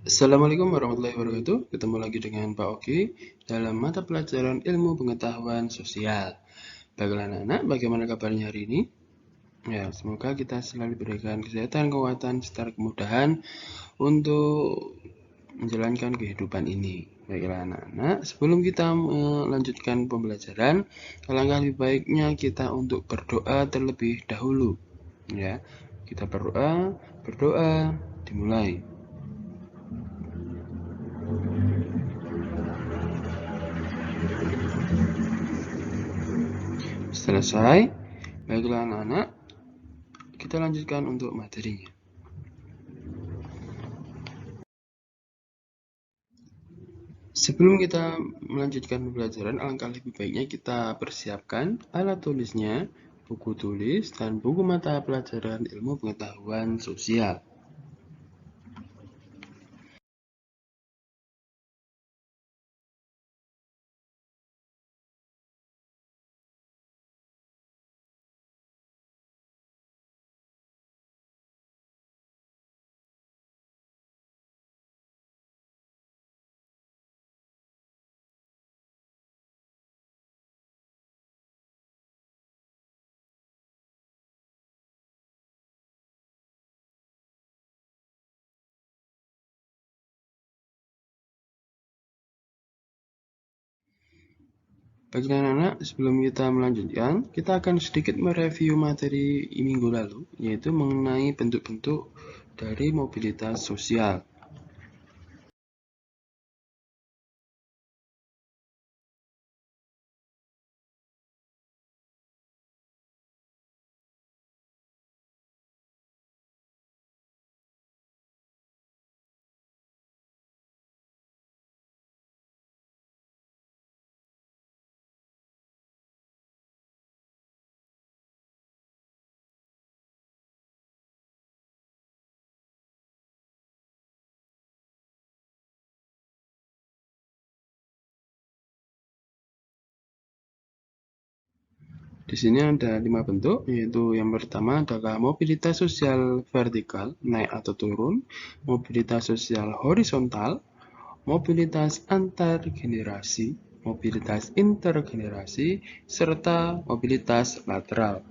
Assalamualaikum warahmatullahi wabarakatuh. Ketemu lagi dengan Pak Oki dalam mata pelajaran ilmu pengetahuan sosial. Baiklah anak-anak, bagaimana kabarnya hari ini? Ya, semoga kita selalu diberikan kesehatan, kekuatan, serta kemudahan untuk menjalankan kehidupan ini. Baiklah anak-anak, sebelum kita melanjutkan pembelajaran, alangkah lebih baiknya kita untuk berdoa terlebih dahulu. Ya, kita berdoa, dimulai. Selesai. Baiklah anak-anak, kita lanjutkan untuk materinya. Sebelum kita melanjutkan pembelajaran, alangkah lebih baiknya kita persiapkan alat tulisnya, buku tulis, dan buku mata pelajaran ilmu pengetahuan sosial. Bagi anak-anak, sebelum kita melanjutkan, kita akan sedikit mereview materi minggu lalu, yaitu mengenai bentuk-bentuk dari mobilitas sosial. Di sini ada 5 bentuk, yaitu yang pertama adalah mobilitas sosial vertikal, naik atau turun, mobilitas sosial horizontal, mobilitas antar generasi, mobilitas intergenerasi, serta mobilitas lateral.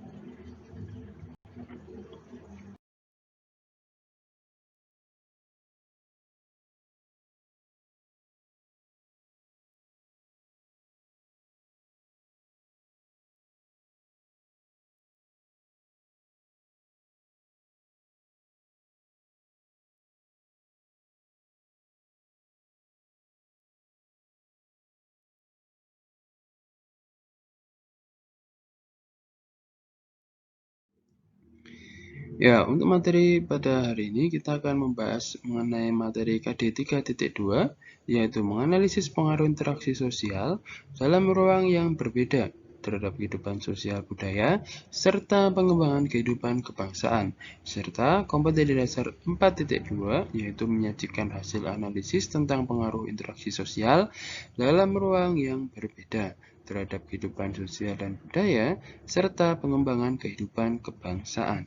Ya, untuk materi pada hari ini kita akan membahas mengenai materi KD 3.2, yaitu menganalisis pengaruh interaksi sosial dalam ruang yang berbeda terhadap kehidupan sosial budaya, serta pengembangan kehidupan kebangsaan, serta kompetensi dasar 4.2, yaitu menyajikan hasil analisis tentang pengaruh interaksi sosial dalam ruang yang berbeda terhadap kehidupan sosial dan budaya, serta pengembangan kehidupan kebangsaan.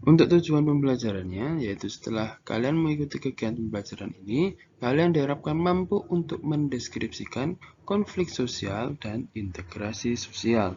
Untuk tujuan pembelajarannya, yaitu setelah kalian mengikuti kegiatan pembelajaran ini, kalian diharapkan mampu untuk mendeskripsikan konflik sosial dan integrasi sosial.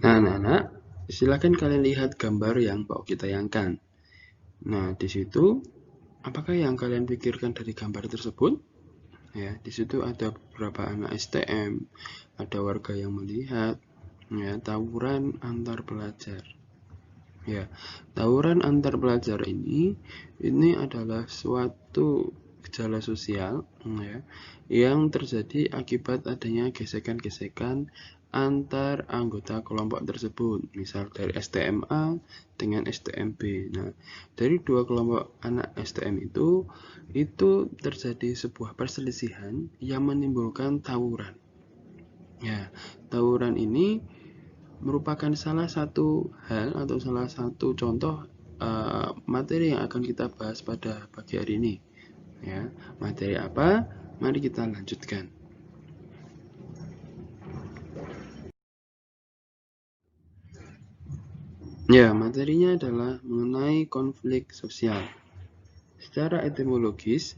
Nah, anak-anak, silakan kalian lihat gambar yang Pak Oki tayangkan. Nah, di situ, apakah yang kalian pikirkan dari gambar tersebut? Ya, di situ ada beberapa anak STM, ada warga yang melihat, Ya, tawuran antar pelajar. Ya, tawuran antar pelajar ini adalah suatu gejala sosial ya, yang terjadi akibat adanya gesekan-gesekan antar anggota kelompok tersebut, misal dari STM-A dengan STM-B. Nah, dari dua kelompok anak STM itu terjadi sebuah perselisihan yang menimbulkan tawuran. Ya, tawuran ini merupakan salah satu hal atau salah satu contoh materi yang akan kita bahas pada pagi hari ini. Ya, materi apa? Mari kita lanjutkan. Ya, materinya adalah mengenai konflik sosial. Secara etimologis,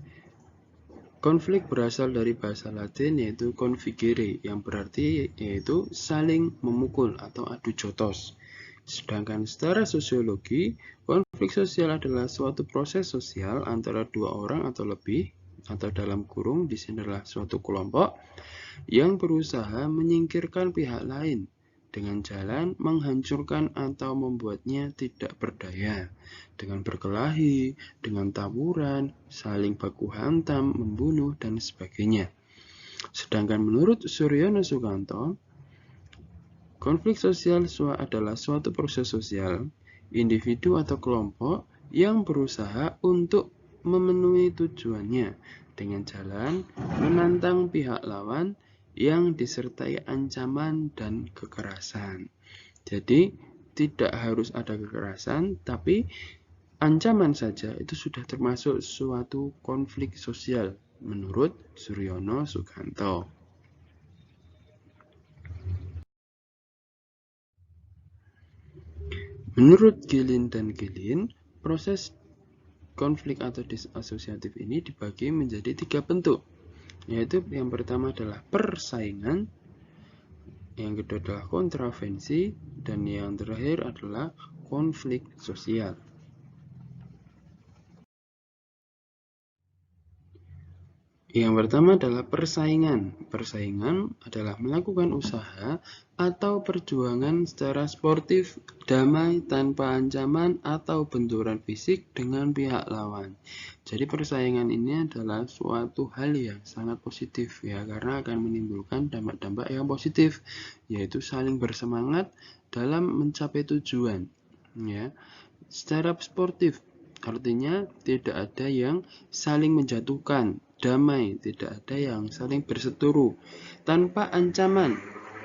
konflik berasal dari bahasa Latin yaitu configere, yang berarti yaitu saling memukul atau adu jotos. Sedangkan secara sosiologi, konflik sosial adalah suatu proses sosial antara dua orang atau lebih, atau dalam kurung di sini adalah suatu kelompok yang berusaha menyingkirkan pihak lain dengan jalan menghancurkan atau membuatnya tidak berdaya, dengan berkelahi, dengan tawuran, saling baku hantam, membunuh, dan sebagainya. Sedangkan menurut Suryono Sukanto, konflik sosial adalah suatu proses sosial, individu atau kelompok yang berusaha untuk memenuhi tujuannya dengan jalan menantang pihak lawan yang disertai ancaman dan kekerasan. Jadi, tidak harus ada kekerasan, tapi ancaman saja itu sudah termasuk suatu konflik sosial menurut Suryono Sukanto. Menurut Gilin dan Gilin, proses konflik atau disasosiatif ini dibagi menjadi 3 bentuk, yaitu yang pertama adalah persaingan, yang kedua adalah kontravensi, dan yang terakhir adalah konflik sosial. Yang pertama adalah persaingan. Persaingan adalah melakukan usaha atau perjuangan secara sportif, damai, tanpa ancaman atau benturan fisik dengan pihak lawan. Jadi persaingan ini adalah suatu hal yang sangat positif ya, karena akan menimbulkan dampak-dampak yang positif, yaitu saling bersemangat dalam mencapai tujuan. Ya, secara sportif artinya tidak ada yang saling menjatuhkan, damai, tidak ada yang saling berseteru, tanpa ancaman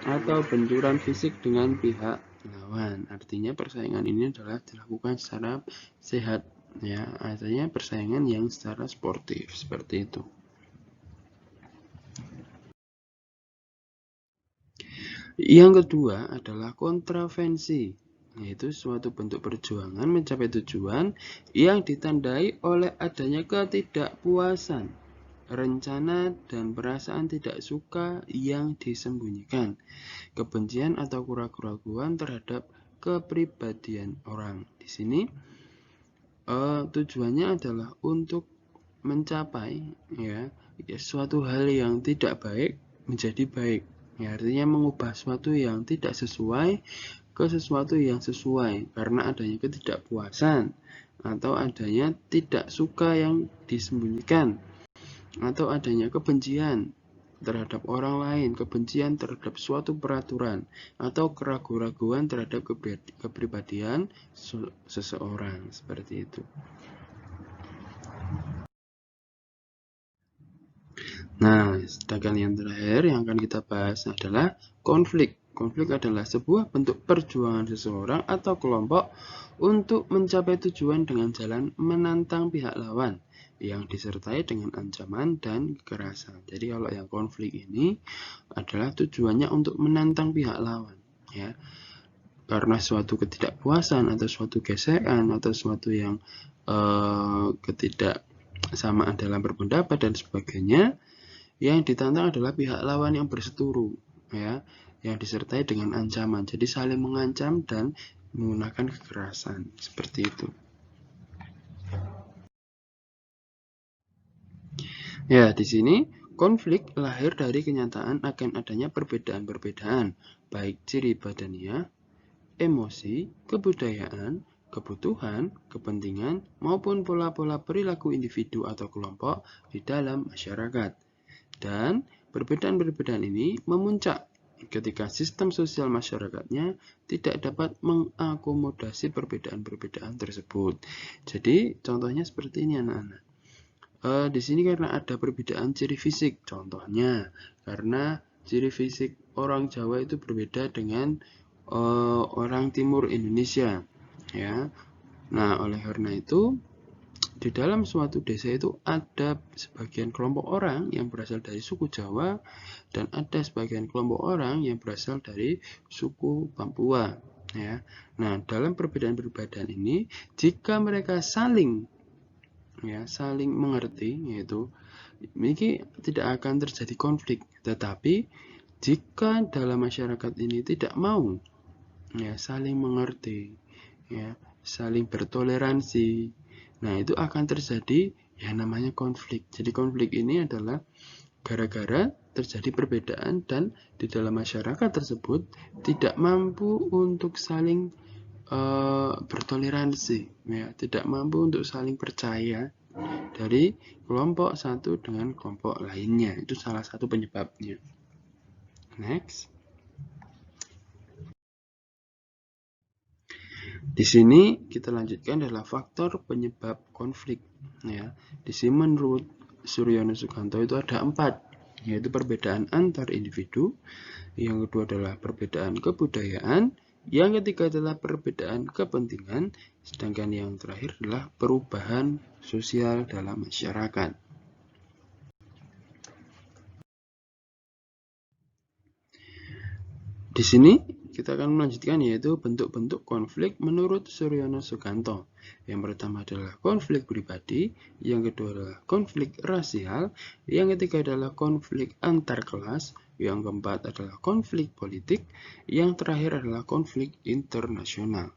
atau benturan fisik dengan pihak lawan. Artinya persaingan ini adalah dilakukan secara sehat, ya, artinya persaingan yang secara sportif seperti itu. Yang kedua adalah kontravensi, yaitu suatu bentuk perjuangan mencapai tujuan yang ditandai oleh adanya ketidakpuasan, rencana dan perasaan tidak suka yang disembunyikan, kebencian atau keraguan terhadap kepribadian orang. Di sini tujuannya adalah untuk mencapai suatu hal yang tidak baik menjadi baik. Ya, artinya mengubah sesuatu yang tidak sesuai ke sesuatu yang sesuai karena adanya ketidakpuasan atau adanya tidak suka yang disembunyikan atau adanya kebencian terhadap orang lain, kebencian terhadap suatu peraturan atau keraguan-raguan terhadap kepribadian seseorang, seperti itu. Nah, sedangkan yang terakhir yang akan kita bahas adalah konflik. Konflik adalah sebuah bentuk perjuangan seseorang atau kelompok untuk mencapai tujuan dengan jalan menantang pihak lawan yang disertai dengan ancaman dan kekerasan. Jadi kalau yang konflik ini adalah tujuannya untuk menantang pihak lawan, ya. Karena suatu ketidakpuasan atau suatu gesekan atau suatu yang ketidaksamaan dalam berpendapat dan sebagainya, yang ditantang adalah pihak lawan yang berseteru, ya, yang disertai dengan ancaman. Jadi saling mengancam dan menggunakan kekerasan, seperti itu. Ya, di sini konflik lahir dari kenyataan akan adanya perbedaan-perbedaan, baik ciri badania, emosi, kebudayaan, kebutuhan, kepentingan, maupun pola-pola perilaku individu atau kelompok di dalam masyarakat. Dan perbedaan-perbedaan ini memuncak ketika sistem sosial masyarakatnya tidak dapat mengakomodasi perbedaan-perbedaan tersebut. Jadi, contohnya seperti ini anak-anak. Di sini karena ada perbedaan ciri fisik, contohnya karena ciri fisik orang Jawa itu berbeda dengan orang Timur Indonesia, ya. Nah, oleh karena itu di dalam suatu desa itu ada sebagian kelompok orang yang berasal dari suku Jawa dan ada sebagian kelompok orang yang berasal dari suku Papua, ya. Nah, dalam perbedaan-perbedaan ini, jika mereka saling mengerti, yaitu ini tidak akan terjadi konflik. Tetapi jika dalam masyarakat ini tidak mau saling mengerti, saling bertoleransi, nah itu akan terjadi namanya konflik. Jadi konflik ini adalah gara-gara terjadi perbedaan dan di dalam masyarakat tersebut tidak mampu untuk saling bertoleransi, tidak mampu untuk saling percaya dari kelompok satu dengan kelompok lainnya. Itu salah satu penyebabnya. Next. Di sini kita lanjutkan adalah faktor penyebab konflik. Ya, di sini menurut Suryono Sukanto itu ada 4, yaitu perbedaan antar individu, yang kedua adalah perbedaan kebudayaan, yang ketiga adalah perbedaan kepentingan, sedangkan yang terakhir adalah perubahan sosial dalam masyarakat. Di sini kita akan melanjutkan yaitu bentuk-bentuk konflik menurut Suryono Sukanto. Yang pertama adalah konflik pribadi, yang kedua adalah konflik rasial, yang ketiga adalah konflik antar kelas, yang keempat adalah konflik politik, yang terakhir adalah konflik internasional.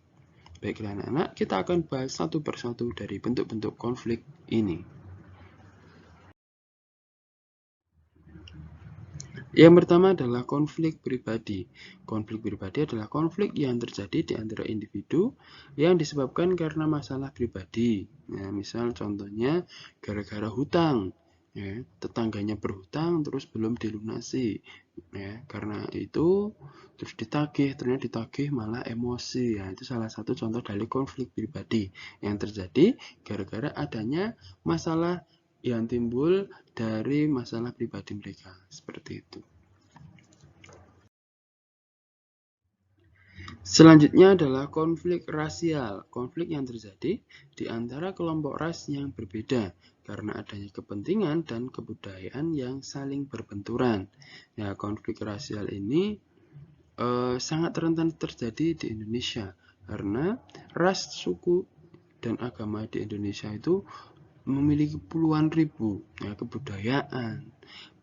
Baiklah anak-anak, kita akan bahas satu persatu dari bentuk-bentuk konflik ini. Yang pertama adalah konflik pribadi. Konflik pribadi adalah konflik yang terjadi di antara individu yang disebabkan karena masalah pribadi. Nah, misal contohnya gara-gara hutang, tetangganya berhutang terus belum dilunasi. Karena itu terus ternyata ditagih malah emosi. Ya, itu salah satu contoh dari konflik pribadi yang terjadi gara-gara adanya masalah yang timbul dari masalah pribadi mereka, seperti itu. Selanjutnya adalah konflik rasial, konflik yang terjadi di antara kelompok ras yang berbeda karena adanya kepentingan dan kebudayaan yang saling berbenturan. Ya, konflik rasial ini sangat rentan terjadi di Indonesia karena ras, suku, dan agama di Indonesia itu memiliki puluhan ribu kebudayaan,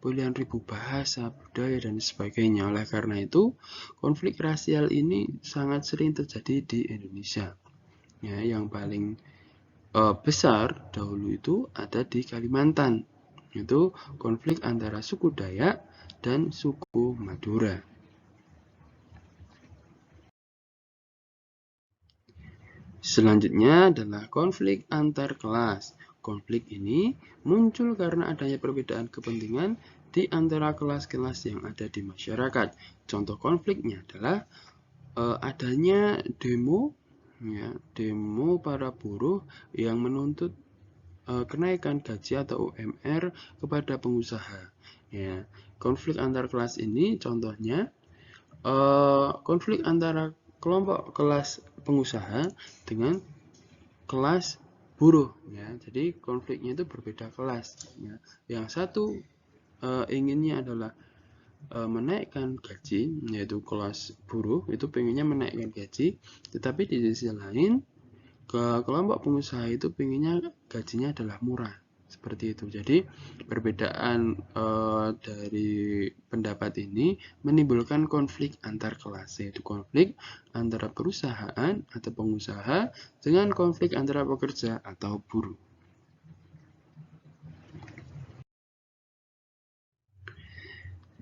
puluhan ribu bahasa, budaya, dan sebagainya. Oleh karena itu, konflik rasial ini sangat sering terjadi di Indonesia. Yang paling besar dahulu itu ada di Kalimantan, yaitu konflik antara suku Dayak dan suku Madura. Selanjutnya adalah konflik antar kelas. Konflik ini muncul karena adanya perbedaan kepentingan di antara kelas-kelas yang ada di masyarakat. Contoh konfliknya adalah adanya demo para buruh yang menuntut kenaikan gaji atau UMR kepada pengusaha. Konflik antar kelas ini contohnya konflik antara kelompok kelas pengusaha dengan kelas buruh. Jadi konfliknya itu berbeda kelas. Yang satu inginnya adalah menaikkan gaji, yaitu kelas buruh itu pengennya menaikkan gaji, tetapi di sisi lain kelompok pengusaha itu pengennya gajinya adalah murah. Seperti itu. Jadi perbedaan dari pendapat ini menimbulkan konflik antar kelas, yaitu konflik antara perusahaan atau pengusaha dengan konflik antara pekerja atau buruh.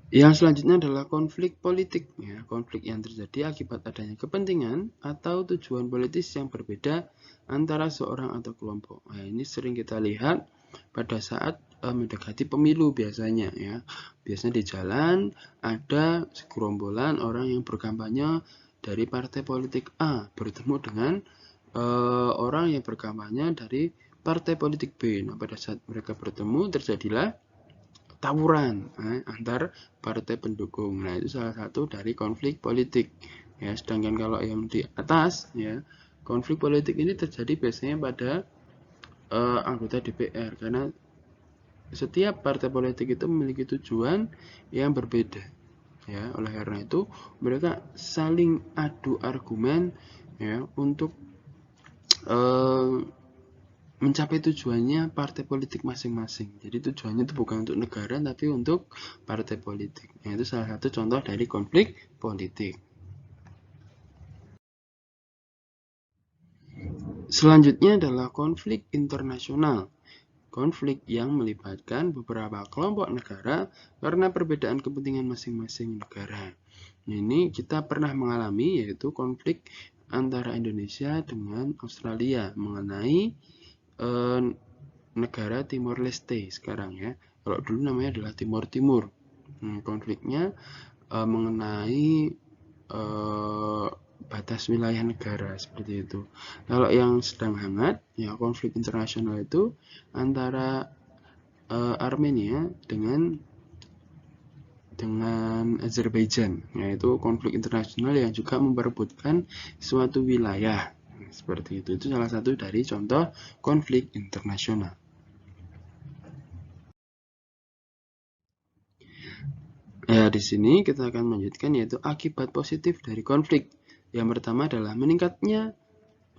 Yang selanjutnya adalah konflik politik. Ya, konflik yang terjadi akibat adanya kepentingan atau tujuan politis yang berbeda antara seorang atau kelompok. Nah, ini sering kita lihat pada saat mendekati pemilu biasanya. Ya, biasanya di jalan ada segerombolan orang yang berkampanye dari partai politik A bertemu dengan orang yang berkampanye dari partai politik B. Nah, pada saat mereka bertemu terjadilah tawuran antar partai pendukung. Nah, itu salah satu dari konflik politik. Ya, sedangkan kalau yang di atas, ya, konflik politik ini terjadi biasanya pada anggota DPR karena setiap partai politik itu memiliki tujuan yang berbeda. Ya, oleh karena itu mereka saling adu argumen ya untuk mencapai tujuannya partai politik masing-masing. Jadi tujuannya itu bukan untuk negara tapi untuk partai politik. Nah, itu salah satu contoh dari konflik politik. Selanjutnya adalah konflik internasional. Konflik yang melibatkan beberapa kelompok negara karena perbedaan kepentingan masing-masing negara. Ini kita pernah mengalami yaitu konflik antara Indonesia dengan Australia mengenai negara Timor Leste sekarang ya. Kalau dulu namanya adalah Timor Timur. Konfliknya mengenai batas wilayah negara seperti itu. Kalau yang sedang hangat, ya konflik internasional itu antara Armenia dengan Azerbaijan, yaitu konflik internasional yang juga memperebutkan suatu wilayah. Seperti itu salah satu dari contoh konflik internasional. Ya, di sini kita akan melanjutkan yaitu akibat positif dari konflik. Yang pertama adalah meningkatnya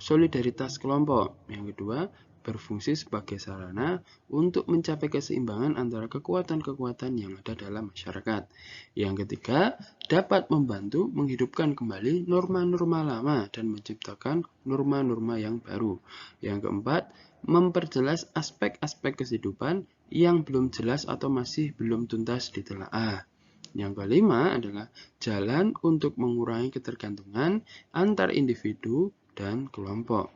solidaritas kelompok. Yang kedua, berfungsi sebagai sarana untuk mencapai keseimbangan antara kekuatan-kekuatan yang ada dalam masyarakat. Yang ketiga, dapat membantu menghidupkan kembali norma-norma lama dan menciptakan norma-norma yang baru. Yang keempat, memperjelas aspek-aspek kehidupan yang belum jelas atau masih belum tuntas ditelaah. Yang kelima adalah jalan untuk mengurangi ketergantungan antar individu dan kelompok.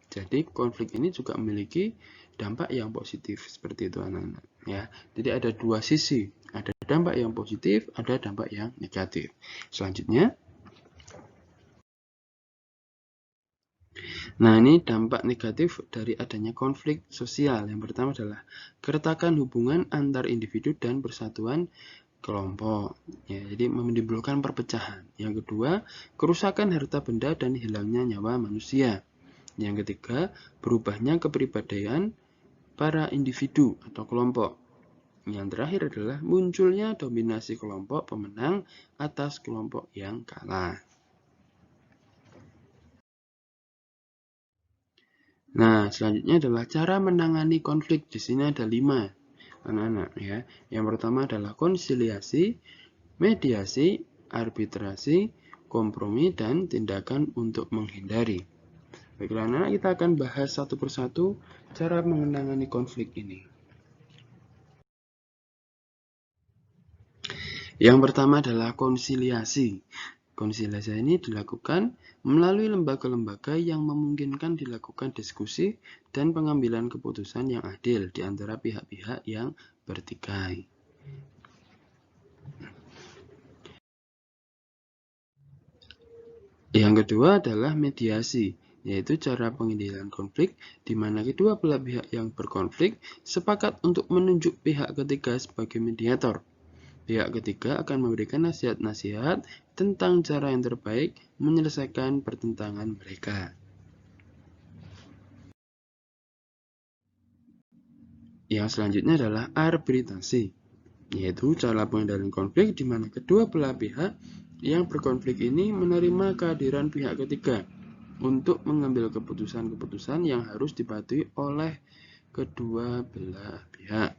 Jadi konflik ini juga memiliki dampak yang positif seperti itu anak-anak ya. Jadi ada dua sisi, ada dampak yang positif, ada dampak yang negatif. Selanjutnya, nah ini dampak negatif dari adanya konflik sosial. Yang pertama adalah keretakan hubungan antar individu dan persatuan kelompok. Ya, jadi menimbulkan perpecahan. Yang kedua, kerusakan harta benda dan hilangnya nyawa manusia. Yang ketiga, berubahnya kepribadian para individu atau kelompok. Yang terakhir adalah munculnya dominasi kelompok pemenang atas kelompok yang kalah. Nah, selanjutnya adalah cara menangani konflik. Di sini ada 5 anak-anak ya. Yang pertama adalah konsiliasi, mediasi, arbitrasi, kompromi, dan tindakan untuk menghindari. Baiklah anak-anak, kita akan bahas satu persatu cara menangani konflik ini. Yang pertama adalah konsiliasi. Konsiliasi ini dilakukan melalui lembaga-lembaga yang memungkinkan dilakukan diskusi dan pengambilan keputusan yang adil di antara pihak-pihak yang bertikai. Yang kedua adalah mediasi, yaitu cara pengendalian konflik di mana kedua belah pihak yang berkonflik sepakat untuk menunjuk pihak ketiga sebagai mediator. Pihak ketiga akan memberikan nasihat-nasihat tentang cara yang terbaik menyelesaikan pertentangan mereka. Yang selanjutnya adalah arbitrasi, yaitu cara pengendalian konflik di mana kedua belah pihak yang berkonflik ini menerima kehadiran pihak ketiga untuk mengambil keputusan-keputusan yang harus dipatuhi oleh kedua belah pihak.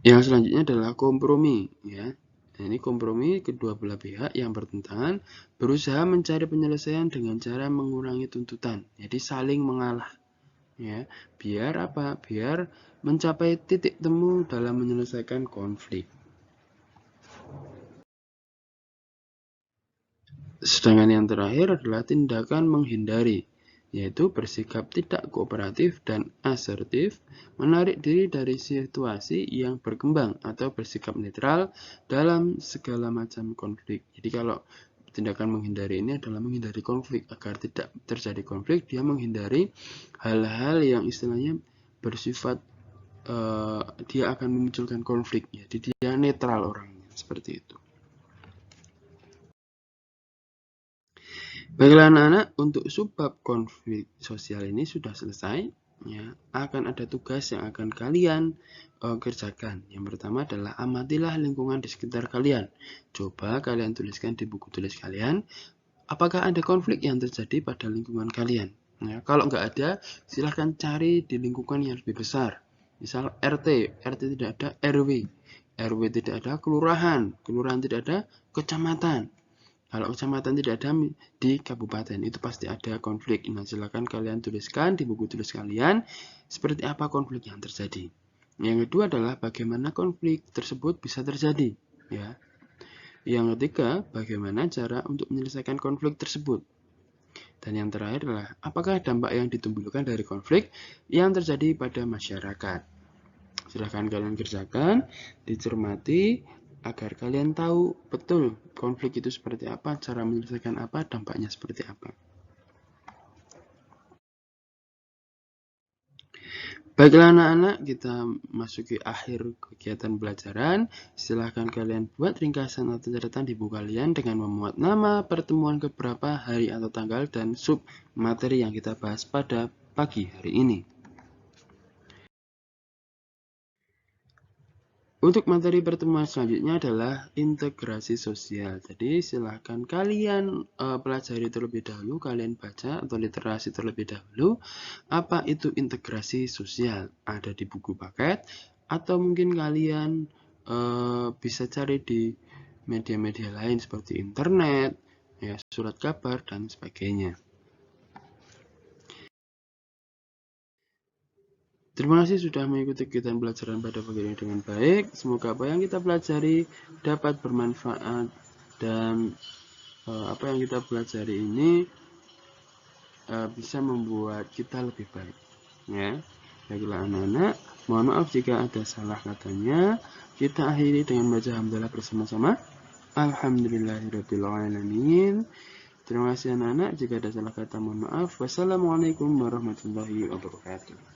Yang selanjutnya adalah kompromi, ya. Nah, ini kompromi kedua belah pihak yang bertentangan berusaha mencari penyelesaian dengan cara mengurangi tuntutan, jadi saling mengalah. Ya, biar apa? Biar mencapai titik temu dalam menyelesaikan konflik. Sedangkan yang terakhir adalah tindakan menghindari, yaitu bersikap tidak kooperatif dan asertif, menarik diri dari situasi yang berkembang atau bersikap netral dalam segala macam konflik. Jadi kalau tindakan menghindari ini adalah menghindari konflik. Agar tidak terjadi konflik, dia menghindari hal-hal yang istilahnya bersifat dia akan memunculkan konflik. Jadi dia netral orangnya, seperti itu. Baiklah anak-anak, untuk subbab konflik sosial ini sudah selesai. Ya, akan ada tugas yang akan kalian kerjakan. Yang pertama adalah amatilah lingkungan di sekitar kalian. Coba kalian tuliskan di buku tulis kalian, apakah ada konflik yang terjadi pada lingkungan kalian. Ya, kalau nggak ada, silahkan cari di lingkungan yang lebih besar. Misal RT, RT tidak ada RW, RW tidak ada kelurahan, kelurahan tidak ada kecamatan. Kalau kecamatan tidak ada di kabupaten, itu pasti ada konflik. Nah, silakan kalian tuliskan di buku tulis kalian seperti apa konflik yang terjadi. Yang kedua adalah bagaimana konflik tersebut bisa terjadi. Ya. Yang ketiga, bagaimana cara untuk menyelesaikan konflik tersebut. Dan yang terakhir adalah apakah dampak yang ditimbulkan dari konflik yang terjadi pada masyarakat. Silahkan kalian kerjakan, dicermati, agar kalian tahu betul konflik itu seperti apa, cara menyelesaikan apa, dampaknya seperti apa. Baiklah anak-anak, kita masuki akhir kegiatan pelajaran. Silahkan kalian buat ringkasan atau catatan di buku kalian dengan memuat nama, pertemuan keberapa, hari atau tanggal, dan sub materi yang kita bahas pada pagi hari ini. Untuk materi pertemuan selanjutnya adalah integrasi sosial. Jadi silahkan kalian pelajari terlebih dahulu, kalian baca atau literasi terlebih dahulu. Apa itu integrasi sosial? Ada di buku paket atau mungkin kalian bisa cari di media-media lain seperti internet, ya, surat kabar dan sebagainya. Terima kasih sudah mengikuti kegiatan pelajaran pada pagi ini dengan baik. Semoga apa yang kita pelajari dapat bermanfaat dan apa yang kita pelajari ini bisa membuat kita lebih baik. Ya, baiklah anak-anak. Mohon maaf jika ada salah katanya. Kita akhiri dengan baca hamdalah bersama-sama. Alhamdulillahirobbilalamin. Terima kasih anak-anak. Jika ada salah kata mohon maaf. Wassalamualaikum warahmatullahi wabarakatuh.